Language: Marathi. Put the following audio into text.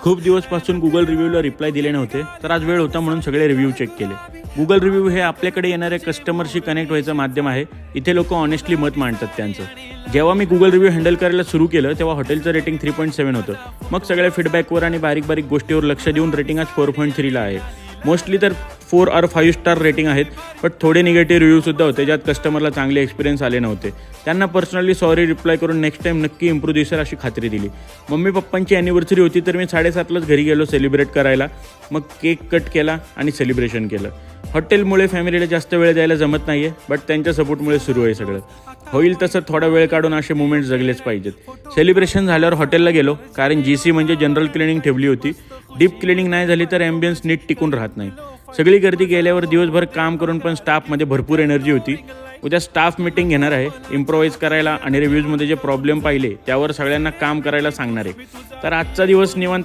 खूप दिवसपासून गुगल रिव्ह्यूला रिप्लाय दिले नव्हते, तर आज वेळ होता म्हणून सगळे रिव्ह्यू चेक केले. गुगल रिव्ह्यू हे आपल्याकडे येणाऱ्या कस्टमरशी कनेक्ट व्हायचं माध्यम आहे. इथे लोक ऑनेस्टली मत मांडतात त्यांचं. जेव्हा मी गुगल रिव्ह्यू हँडल करायला सुरू केलं तेव्हा हॉटेलचं रेटिंग 3.7 होतं. मग सगळ्या फीडबॅकवर आणि बारीक बारीक गोष्टीवर लक्ष देऊन रेटिंग आज 4.3ला आहे. मोस्टली तर 4 और 5 स्टार रेटिंग आहेत, बट थोडे निगेटिव्ह रिव्ह्यूसुद्धा होते ज्यात कस्टमरला चांगले एक्सपिरियन्स आले नव्हते. त्यांना पर्सनली सॉरी रिप्लाय करून नेक्स्ट टाईम नक्की इम्प्रूव्ह दिसेल अशी खात्री दिली. मम्मी पप्पांची ॲनिव्हर्सरी होती तर मी 7:30लाच घरी गेलो सेलिब्रेट करायला. मग केक कट केला आणि सेलिब्रेशन केलं. हॉटेलमुळे फॅमिलीला जास्त वेळ द्यायला जमत नाही आहे, बट त्यांच्या सपोर्टमुळे सुरू आहे सगळं. होईल तसं थोडा वेळ काढून असे मुवमेंट्स जगलेच पाहिजेत. सेलिब्रेशन झाल्यावर हॉटेलला गेलो, कारण GC म्हणजे जनरल क्लिनिंग ठेवली होती. डीप क्लिनिंग नाही झाली तर ॲम्बियन्स नीट टिकून राहत नाही. सगळी गर्दी गेल्यावर दिवसभर काम करून पण स्टाफमध्ये भरपूर एनर्जी होती. उद्या स्टाफ मीटिंग घेणार आहे, इम्प्रोवाईज करायला आणि रिव्ह्यूजमध्ये जे प्रॉब्लेम पाहिले त्यावर सगळ्यांना काम करायला सांगणार आहे. तर आजचा दिवस निवांत